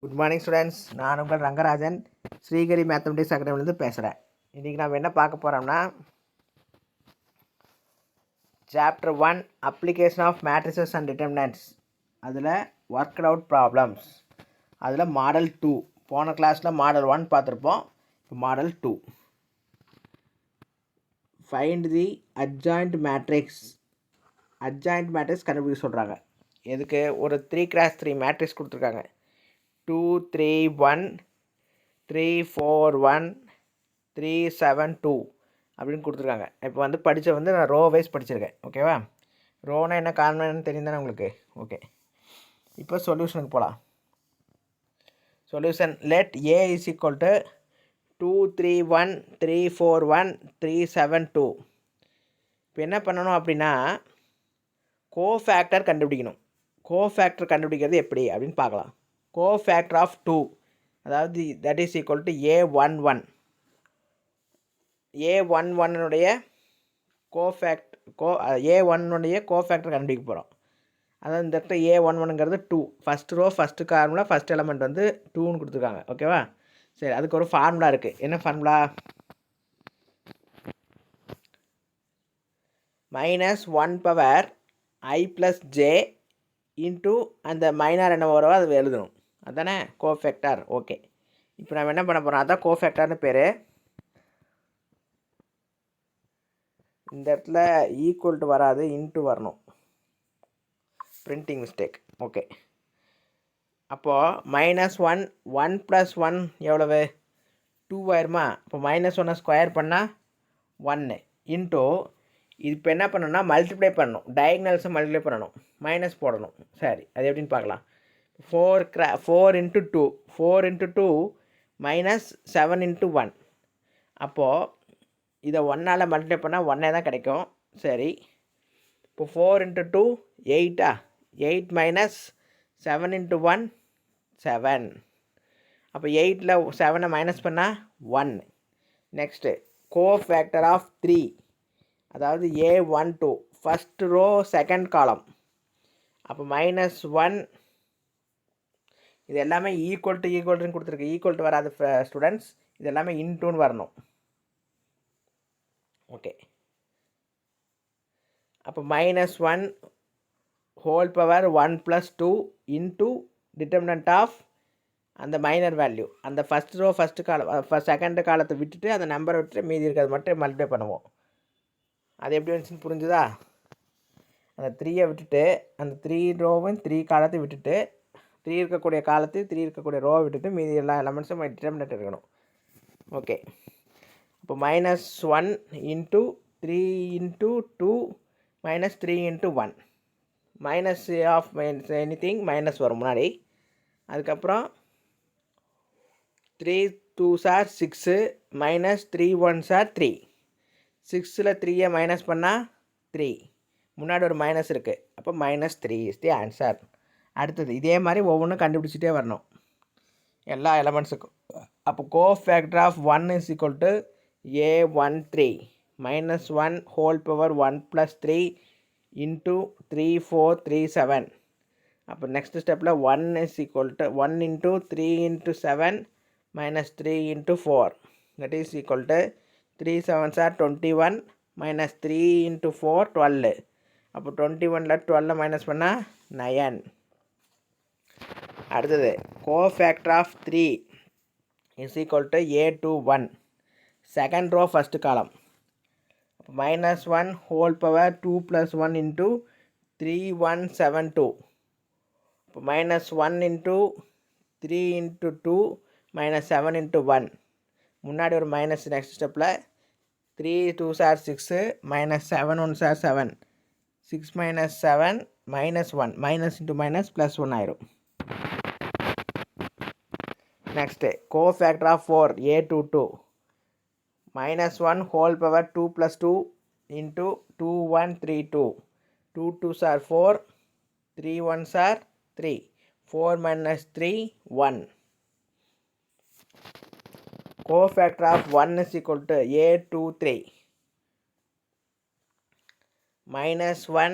Good morning students. நான் உங்கள் Rangarajan, Srikari mathematics அகாடமிலேருந்து பேசுகிறேன். இன்றைக்கி நம்ம என்ன பார்க்க போகிறோம்னா, chapter 1 application of matrices and determinants, அதில் ஒர்க்ட் அவுட் ப்ராப்ளம்ஸ், அதில் மாடல் 2. போன கிளாஸில் மாடல் 1 பார்த்துருப்போம். இப்போ model 2. Find the adjoint matrix. Adjoint matrix கண்டுபிடிக்க சொல்கிறாங்க. எதுக்கு? ஒரு 3x3 மேட்ரிக்ஸ் கொடுத்துருக்காங்க. 2 3 1 3 4 1 3 7 2 அப்படின்னு கொடுத்துருக்காங்க. இப்போ நான் ரோ வைஸ் படிச்சிருக்கேன். ஓகேவா? ரோனா என்ன காரணம்னு தெரியும் தானே உங்களுக்கு? ஓகே, இப்போ சொல்யூஷனுக்கு போகலாம். Solution let A is equal to 2 3 1 3 4 1 3 7 2. இப்போ என்ன பண்ணணும் அப்படின்னா, கோஃபேக்டர் கண்டுபிடிக்கணும். கோஃபேக்டர் கண்டுபிடிக்கிறது எப்படி அப்படின்னு பார்க்கலாம். கோஃபேக்டர் ஆஃப் 2, அதாவது that is equal to A11. A11னுடைய A1னுடைய கோஃபேக்டர் கண்டுபிடிக்க போகிறோம். அதாவது இந்த இடத்துல A11ங்கிறது 2. ஃபஸ்ட் ரோ ஃபஸ்ட்டு கார்மில் ஃபஸ்ட் எலமெண்ட் 2ன்னு கொடுத்துருக்காங்க. ஓகேவா? சரி, அதுக்கு ஒரு ஃபார்முலா இருக்குது. என்ன ஃபார்முலா? -1/i+j இன்ட்டு அந்த மைனர் என்ன வரவோ அது எழுதணும். அதுதானே கோஃபேக்டர். ஓகே, இப்போ நம்ம என்ன பண்ண போகிறோம்? அதான் கோஃபேக்டர்னு பேர். இந்த இடத்துல ஈக்குவல் டு வராது, இன்ட்டு வரணும். Printing mistake. ஓகே, அப்போது -1 1 + 1 எவ்வளவு? 2 ஆயிருமா? இப்போ -1 ஸ்கொயர் பண்ணால் 1 இன்ட்டு இது. இப்போ என்ன பண்ணணும்னா மல்டிப்ளை பண்ணணும். டயக்னல்ஸை மல்டிப்ளை பண்ணணும், மைனஸ் போடணும். சரி, அது எப்படின்னு பார்க்கலாம். 4 × 2 4 × 2 -7 × 1. அப்போது இதை 1ஆல் மல்டிப்ளை பண்ணால் 1 தான் கிடைக்கும். சரி, இப்போ 4 × 2 8. 8 - 7 × 1 7. அப்போ 8ல் 7 மைனஸ் பண்ணால் 1. நெக்ஸ்ட்டு கோஃபேக்டர் ஆஃப் 3, அதாவது A12 first row second column. அப்போ -1. இது எல்லாமே ஈக்குவல்ட்டுன்னு கொடுத்துருக்கு. ஈக்குவல் டு வராது ஸ்டூடெண்ட்ஸ், இது எல்லாமே இன்டூன்னு வரணும். ஓகே, அப்போ -1 whole power 1 + 2 into determinant of அந்த மைனர் வேல்யூ. அந்த first row first column second காலத்தை விட்டுட்டு அந்த நம்பரை விட்டுட்டு மீதி இருக்கிறது மட்டும் மல்டிப்ளை பண்ணுவோம். அது எப்படி வந்துச்சுன்னு புரிஞ்சுதா? அந்த 3யை விட்டுட்டு அந்த 3 ரோவும் 3 காலத்தை விட்டுட்டு 3 இருக்கக்கூடிய காலத்தை 3 இருக்கக்கூடிய ரோவை விட்டுட்டு மீதி எல்லா எலமெண்ட்ஸும் டிட்டர்மினன்ட் இருக்கணும். ஓகே, இப்போ -1 into 3 into 2 -3 × 1. Minus of anything minus வரும் முன்னாடி. அதுக்கப்புறம் 3 2s are 6 -3 1s are 3. 6ல் 3யை minus பண்ணால் 3. முன்னாடி ஒரு மைனஸ் இருக்குது. அப்போ -3 இஸ் தி ஆன்சர். அடுத்தது இதே மாதிரி ஒவ்வொன்றும் கண்டுபிடிச்சிட்டே வரணும் எல்லா எலமெண்ட்ஸுக்கும். அப்போ cofactor of 1 is equal to A13 -1 whole power 1 + 3 into 3 4 3 7. அப்போ நெக்ஸ்ட் ஸ்டெப்பில் 1 is equal to 1 into 3 × 7 -3 × 4. That is equal to 3 7s are 21 -3 × 4 12. அப்போ 21ல் 12 மைனஸ் பண்ணால் 9. அடுத்தது cofactor of 3 is equal to A21 second row first column. -1 whole power 2 + 1 into 3 1 7 2. இப்போ -1 into 3 × 2 -7 × 1. முன்னாடி ஒரு minus. Next ஸ்டெப்பில் 3 2s are 6 -7 1s are 7. 6 - 7 -1. Minus into minus +1 ஆயிரும். Next cofactor of 4 A22 -1 whole power 2 + 2 into 2 1 3 2. 2 2s are 4 3 1s are 3. 4 - 3 1. Cofactor of 1 is equal to A23 -1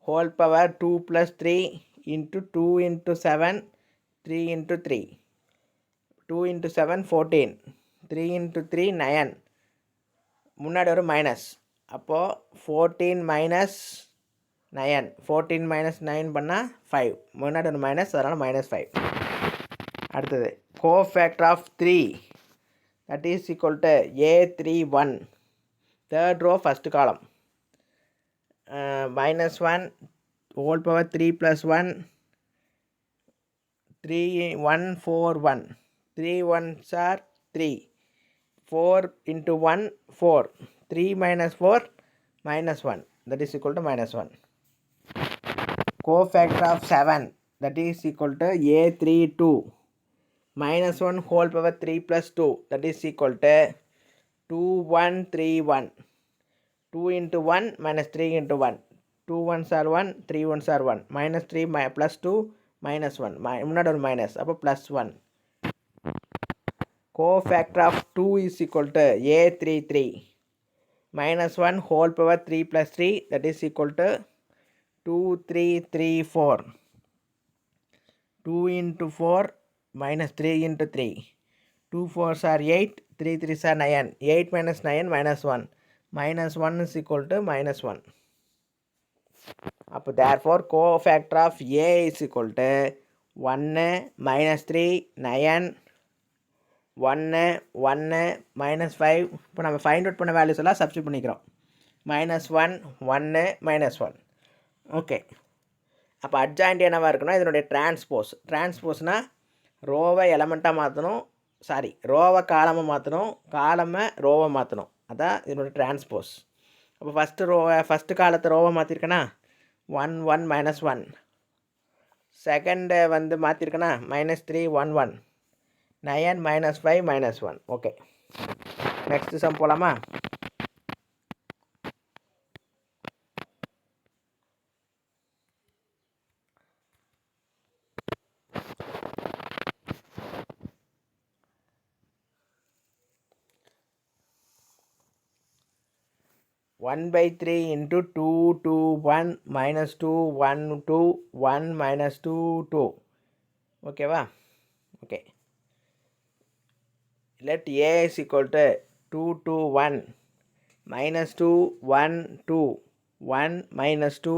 whole power 2 + 3 into 2 into 7 3 into 3, 2 into 7 14, 3 into 3 9, முன்னாடி ஒரு minus, அப்போது 14 minus 9, 14 minus 9 பண்ணால் 5, முன்னாடி ஒரு minus, அதனால் -5. அடுத்தது cofactor of 3, that is equal to A31, third row first column, -1 whole power 3 plus 1, 3 1 4 1, 3 1s are 3, 4 into 1 4, 3 minus 4 -1, that is equal to -1. Cofactor of 7, that is equal to A32, -1 whole power 3 plus 2, that is equal to 2 1 3 1, 2 into 1 minus 3 into 1, 2 1s are 1, 3 1s are 1, -3 plus 2 -1, முன்னாடி ஒரு minus, அப்போ +1. Cofactor of 2 is equal to A33, -1 whole power 3 plus 3, that is equal to 2 3 3 4, 2 into 4 minus 3 into 3, 2 4s are 8, 3 3s are 9, 8 minus 9 -1, -1 is equal to -1. அப்போ therefore cofactor of A is equal to 1 -3 9, 1 1 -5. இப்போ நம்ம find out பண்ண values எல்லாம் substitute பண்ணிக்கிறோம். -1 1 -1. Okay, அப்போ adjoint என்னவாக இருக்குன்னா இதனுடைய டிரான்ஸ்போஸ்னால் ரோவை எலமெண்ட்டாக மாற்றணும், ரோவை காலமாக மாற்றணும், காலமை ரோவை மாற்றணும், அதான் இதனுடைய டிரான்ஸ்போஸ். அப்போ ஃபஸ்ட்டு காலத்தை ரோவை மாற்றிருக்கேன்னா 1 1 -1, செகண்டு வந்து மாற்றிருக்கேன்னா -3 1 1, 9 -5 -1. ஓகே, நெக்ஸ்ட் சம் போகலாமா? One by 3 into 2 2 1 -2 1 2 1 -2 2. ஓகேவா? Okay, let A is equal to 2 2 1 -2 1 2 1 -2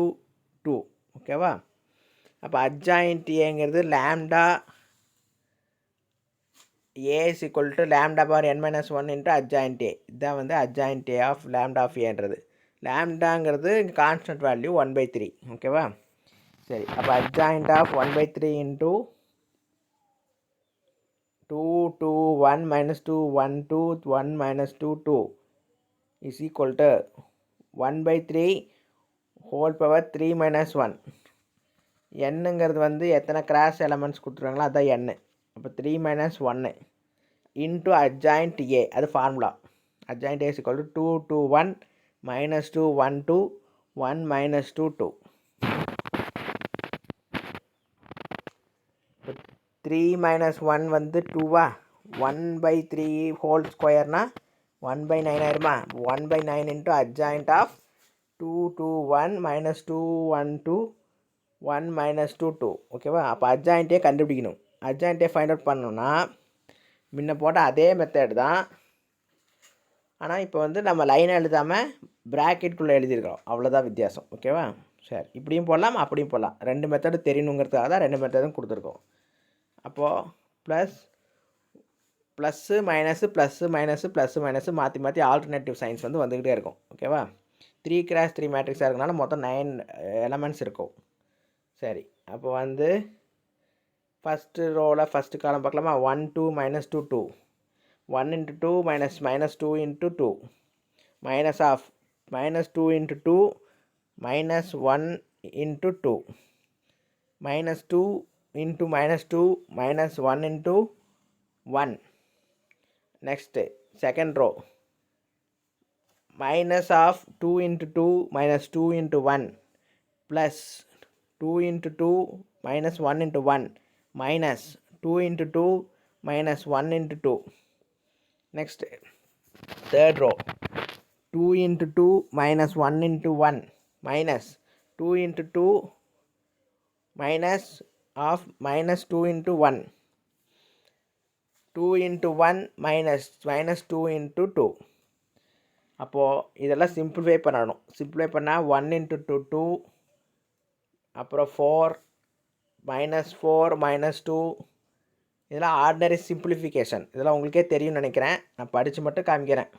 2. ஓகேவா? அப்போ அட்ஜாயிண்ட் ஏங்கிறது lambda A is equal to lambda power n minus 1 into adjoint A. இதுதான் வந்து adjoint A of lambda of Aன்றது. லேம்டாங்கிறது கான்ஸ்டன்ட் வேல்யூ 1/3. ஓகேவா? சரி, அப்போ adjoint of 1/3 into 2 2 1 -2 1 2 1 -2 2 is equal to 1/3 whole power 3 minus 1. என்னங்கிறது வந்து எத்தனை கிராஸ் எலமெண்ட்ஸ் கொடுத்துருவாங்களோ அதான் n. அப்போ 3 minus 1 into adjoint A, அது formula. adjoint A is equal to 2 2 1 -2 1 2 1 -2 2. 3 minus 1 வந்து 2வா, 1/3 ஹோல் ஸ்கொயர்னா 1/9 ஆயிருமா? 1/9 into adjoint of 2 2 1 -2 1 2 1 -2 2. ஓகேவா? அப்போ அட்ஜாயிண்ட்டே கண்டுபிடிக்கணும். அட்ஜாயிண்ட்டே ஃபைண்ட் அவுட் பண்ணணும்னா முன்ன போட்ட அதே மெத்தட் தான், ஆனால் இப்போ வந்து நம்ம லைனை எழுதாமல் ப்ராக்கெட்டுக்குள்ளே எழுதியிருக்கிறோம், அவ்வளோதான் வித்தியாசம். ஓகேவா? சரி, இப்படியும் போடலாம் அப்படியும் போடலாம், ரெண்டு மெத்தடு தெரியணுங்கிறதுக்காக தான் ரெண்டு மெத்தடும் கொடுத்துருக்கோம். அப்போது ப்ளஸ்ஸு மைனஸு மாற்றி மாற்றி ஆல்டர்னேட்டிவ் சைன்ஸ் வந்து வந்துக்கிட்டே இருக்கும். ஓகேவா? 3x3 மேட்ரிக்ஸாக இருக்கனால மொத்தம் 9 எலமெண்ட்ஸ் இருக்கும். சரி, அப்போ வந்து ஃபஸ்ட்டு ரோவில் ஃபஸ்ட்டு காலம் பார்க்கலாமா? 1 2 -2 2, 1 into 2 -2 into 2, minus of -2 into 2 -1 into 2, -2 into -2 -1 into 1. Next, second row, minus of 2 into 2 -2 into 1 plus 2 into 2 -1 into 1 minus 2 into 2 -1 into 2. Next, third row, 2 into 2 -1 into 1 minus 2 into 2 minus of minus 2 into 1. 2 into 1 minus 2 into 2. அப்போது இதெல்லாம் simplify பண்ணணும். Simplify பண்ணால் 1 into 2 2, அப்புறம் 4 minus 4 minus 2. இதெல்லாம் ordinary simplification. இதெல்லாம் உங்களுக்கே தெரியும்னு நினைக்கிறேன். நான் படித்து மட்டும் காமிக்கிறேன்.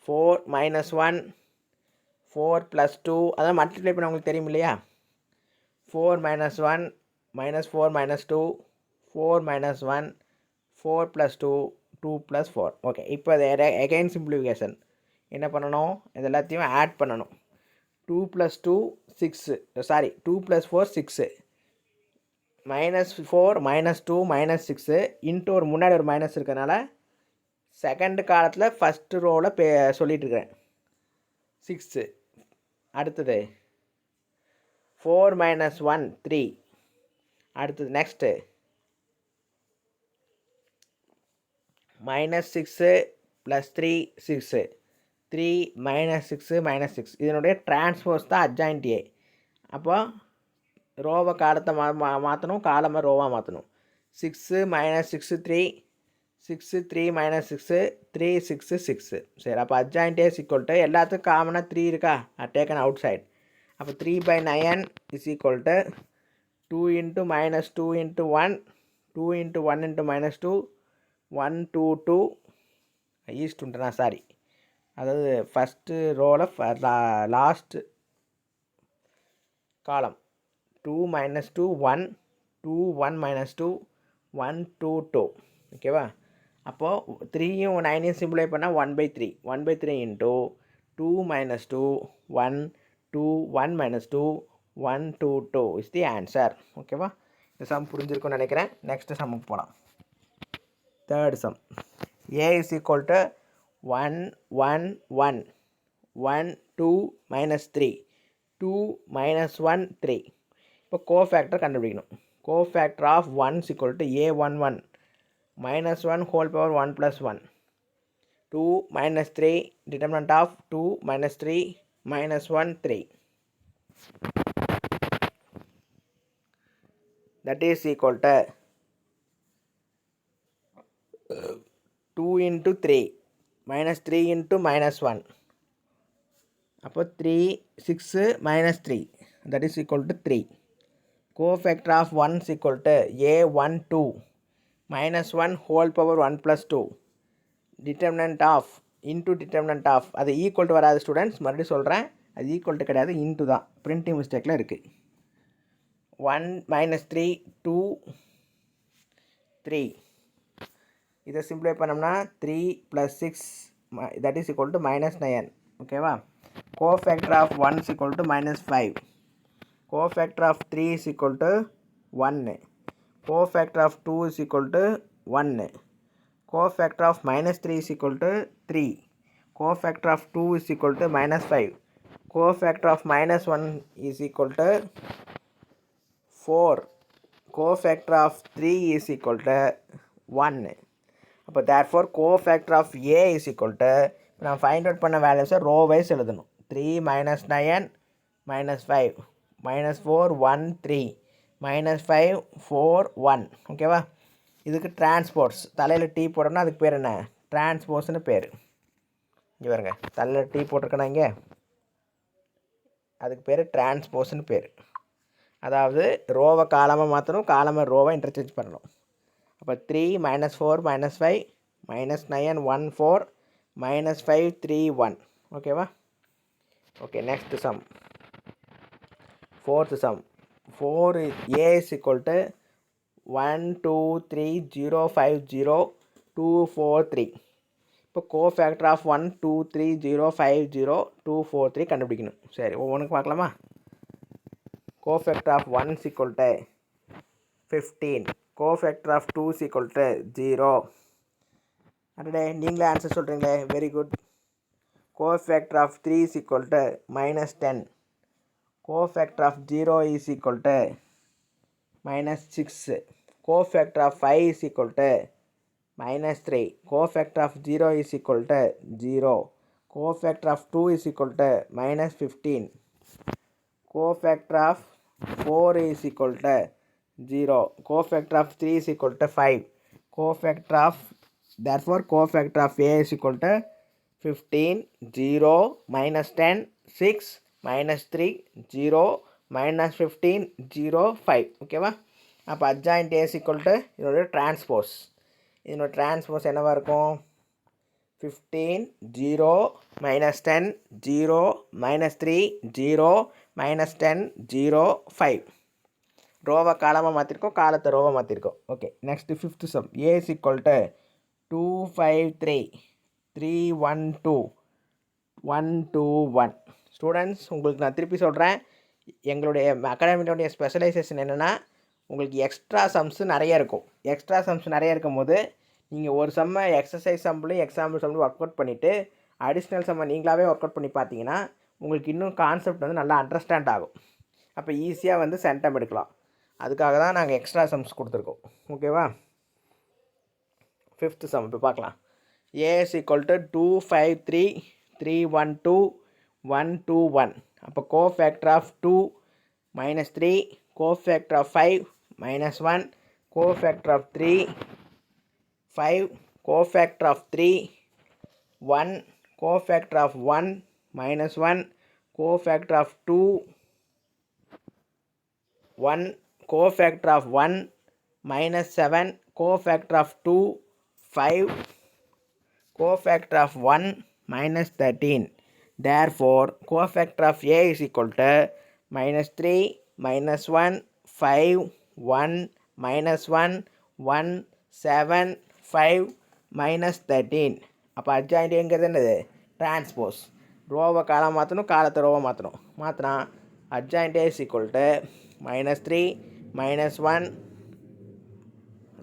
4 minus 1, 4 plus 2, அதான் மல்டிப்ளை பண்ண உங்களுக்கு தெரியும் இல்லையா? 4 minus 1 minus 4 minus 2, 4 minus 1, 4 plus 2, 2 plus 4. Okay, இப்போ அதை அகைன் சிம்பிளிஃபிகேஷன் என்ன பண்ணணும்? இது எல்லாத்தையும் ஆட் பண்ணணும். 2 plus 2 6, சாரி 2 plus 4 6, -4 -2 -6 இன்ட்டு ஒரு முன்னாடி ஒரு மைனஸ் இருக்கிறதுனால செகண்ட் காலத்தில் ஃபஸ்ட்டு ரோவில் சொல்லிகிட்ருக்கிறேன் 6. அடுத்தது 4 minus 1 3. அடுத்தது நெக்ஸ்ட்டு -6 + 3 6, 3 -6 -6. இதனுடைய டிரான்ஸ்போஸ் தான் அட்ஜாயின்ட் ஏ. அப்போ ரோவை காலத்தை மாற்றணும், காலமை ரோவாக மாற்றணும். 6 -6 3, 6 3 -6 3 6 6. சரி, அப்போ அட்ஜாயின்ட் ஏ ஈக்குவல் டு எல்லாத்துக்கும் காமனாக 3 இருக்கா, டேக்கன் அவுட் சைட். அப்போ 3/9 is equal to 2 into -2 into 1, 2 into 1 into -2, 1 2 2 ஈஸ்ட்டுன்றா sorry, அதாவது ஃபஸ்ட்டு ரோவில் லாஸ்ட்டு காலம் 2 -2 1 2 1 -2 1 2 2. ஓகேவா? அப்போது 3யும் 9யும் சிம்பிளை பண்ணால் 1/3. 1/3 இன்ட்டு 2 -2 1 2 1 -2 1 2 2 இஸ் தி ஆன்சர். ஓகேவா? இந்த சம் புரிஞ்சிருக்குன்னு நினைக்கிறேன். நெக்ஸ்ட்டு சம்முக்கு போகலாம். Third sum. A is equal to 1 1 1 1 2 -3 2 -1 3. இப்போ கோஃபேக்டர் கண்டுபிடிக்கணும். Cofactor of 1 is equal to A11 -1 whole power 1 plus 1. 2 -3 determinant of 2 -3 -1 3. That is equal to 2 into 3 -3 into -1. அப்போ 3 6 -3, that is equal to 3. Cofactor of 1 is equal to A12 -1 whole power 1 plus 2. Determinant of into determinant of, அது equal to வராது students, மறுபடியும் சொல்கிறேன், அது equal to கிடையாது, into தான், printing மிஸ்டேக்கில் இருக்குது. 1 -3 2 3. இதை சிம்பிளை பண்ணோம்னா 3 + 6 that is equal to -9. ஓகேவா? Cofactor of 1 is equal to -5. Cofactor of 3 is equal to 1. Cofactor of 2 is equal to 1. Cofactor of -3 is equal to 3. Cofactor of 2 is equal to -5. Cofactor of -1 is equal to 4. Cofactor of 3 is equal to 1. அப்போ therefore cofactor of A is equal to, நான் find out பண்ண வேல்யூஸை row wise எழுதணும். 3 -9 -5 -4 1 3 -5 4 1. ஓகேவா? இதுக்கு transports தலையில் tea போட்டோம்னா அதுக்கு பேர் என்ன? டிரான்ஸ்போர்ட்ஸ்னு பேர். இங்கே பாருங்க, தலையில் டீ போட்டிருக்கேனா இங்கே, அதுக்கு பேர் டிரான்ஸ்போர்ட்ஸ்னு பேர். அதாவது ரோவை காலமாக மாற்றணும், காலமாக ரோவை இன்டர்சேஞ்ச் பண்ணணும். அப்போ 3 -4 -5 -9 1 4 -5 3 1. ஓகேவா? Okay, next sum. Fourth some. 4 A is equal to 1 2 3 0 5 0 2 4 3. இப்போ கோஃபேக்டர் ஆஃப் 1 2 3 0 5 0 2 4 3 கண்டுபிடிக்கணும். சரி, ஒவ்வொன்றுக்கு பார்க்கலாமா? Cofactor of 1 is equal to 15. Cofactor of 2 is equal to 0. அடடே, நீங்களே ஆன்சர் சொல்கிறீங்களே, very good. Cofactor of 3 is equal to -10. Cofactor of 0 is equal to -6. Cofactor of 5 is equal to -3. Cofactor of 0 is equal to 0. Cofactor of 2 is equal to -15. Cofactor of 4 is equal to 0. Cofactor of 3 is equal to 5. Therefore cofactor of A is equal to 15, 0, minus 10, 6, minus 3, 0, minus 15, 0, 5. ஓகேவா? அப்போ adjoint A is equal to இதோட transpose. இதோட transpose என்னவா இருக்கும்? 15, 0, minus 10, 0, minus 3, 0, minus 10, 0, 5. ரோவை காலமாக மாற்றிருக்கோம், காலத்தை ரோவை மாற்றிருக்கோம். Okay, next fifth sum. A is equal to 2, 5, 3, 3, 1, 2, 1, 2, 1. Students, உங்களுக்கு நான் திருப்பி சொல்கிறேன், எங்களுடைய அகாடமியோடைய ஸ்பெஷலைசேஷன் என்னென்னா, உங்களுக்கு எக்ஸ்ட்ரா சம்ஸு நிறைய இருக்கும். எக்ஸ்ட்ரா சம்ஸ் நிறைய இருக்கும் போது நீங்கள் ஒரு சம்மை எக்ஸசைஸ் சம்லையும் எக்ஸாம்பிள் சம்லையும் ஒர்க் அவுட் பண்ணிவிட்டு அடிஷ்னல் சம்மை நீங்களாகவே ஒர்க் அவுட் பண்ணி பார்த்தீங்கன்னா உங்களுக்கு இன்னும் கான்செப்ட் வந்து நல்லா அண்டர்ஸ்டாண்ட் ஆகும். அப்போ ஈஸியாக வந்து சென்டம் எடுக்கலாம். அதுக்காக தான் நாங்கள் எக்ஸ்ட்ரா சம்ஸ் கொடுத்துருக்கோம். ஓகேவா? ஃபிஃப்த்து சம் இப்போ பார்க்கலாம். A is equal to 2, 5, 3, 3, 1, 2, 1, 2, 1. அப்போ cofactor of 2 minus 3, cofactor of 5 minus 1, cofactor of 3 5, cofactor of 3 1, cofactor of 1 minus 1, cofactor of 2 1, cofactor of 1 minus 7, cofactor of 2 5, cofactor of 1 minus 13. Therefore cofactor of A is equal to minus 3 minus 1 5 1 minus 1 1 7 5 minus 13. அப்போ adjoint எங்கிறது என்னது? Transpose. ரோவை காலம் மாற்றணும், காலத்தை ரோவை மாற்றினா adjoint A is equal to minus 3 minus 1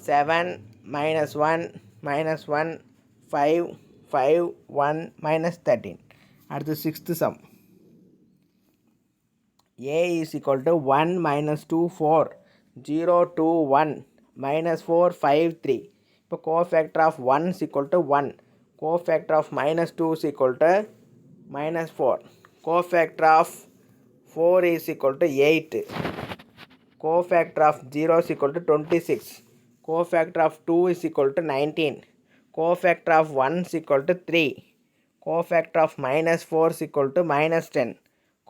7 minus 1 minus 1 5 5 1 minus 13. அடுத்து sixth some. A is equal to 1 minus 2 4 0 2 1 minus 4 5 3. இப்போ cofactor of 1 is equal to 1. Cofactor of minus 2 is equal to minus 4. Cofactor of 4 is equal to 8. Cofactor of 0 is equal to 26. Cofactor of 2 is equal to 19. Cofactor of 1 is equal to 3. Cofactor of minus 4 is equal to minus 10.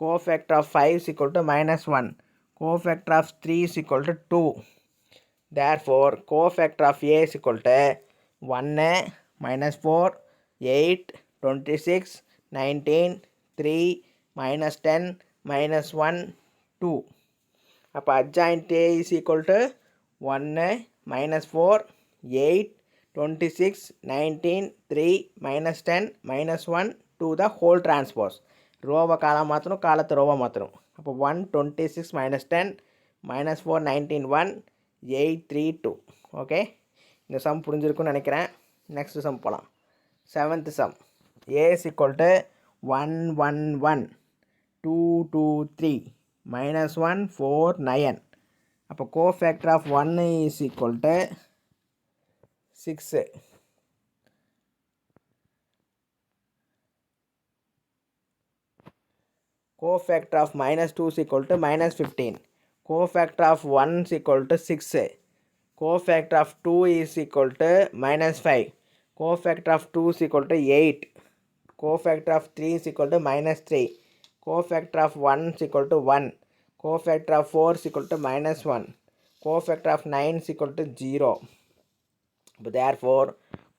Cofactor of 5 is equal to minus 1. Cofactor of 3 is equal to 2. Therefore cofactor of A is equal to 1 minus 4 8 26 19 3 minus 10 minus 1 2. அப்போ adjoint A is equal to 1 minus 4 8 26 19 3 minus 10 minus 1 2 the whole transpose. ரோவை காலம் மாற்றணும், காலத்தை ரோவை மாற்றணும். அப்போ 1 26 minus 10 minus 4 19 1 8 3 2. Okay, இந்த some புரிஞ்சிருக்குன்னு நினைக்கிறேன். நெக்ஸ்ட் சம் போகலாம். Seventh some. A is equal to 1 1 1 2 2 3 minus 1 4 9. அப்போ cofactor of 1 is equal to 6. Cofactor of minus 2 is equal to minus 15. Cofactor of 1 is equal to 6. Cofactor of 2 is equal to minus 5. Cofactor of 2 is equal to 8. Cofactor of 3 is equal to minus 3. Cofactor of 1 is equal to 1. Cofactor of 4 is equal to minus 1. Cofactor of 9 is equal to 0. But therefore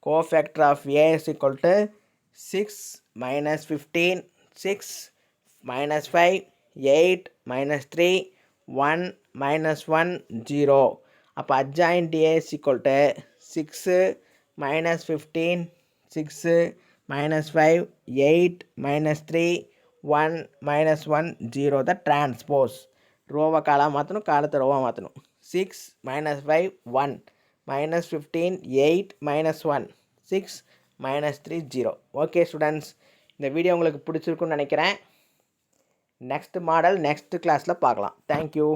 cofactor of A is equal to 6 minus 15 6 minus 5 8 minus 3 1 minus 1 0. அப்போ adjoint A is equal to 6 minus 15 6 minus 5 8 minus 3 1 minus 1 0 the transpose. ரோவை காலம் மாற்றணும், காலத்தை ரோவை மாற்றணும். 6 minus 5 1 minus 15 8 minus 1 6 minus 3 0. Okay students, இந்த video உங்களுக்கு பிடிச்சிருக்குன்னு நினைக்கிறேன். நெக்ஸ்ட் மாடல் நெக்ஸ்ட் கிளாஸில் பார்க்கலாம். தேங்க்யூ.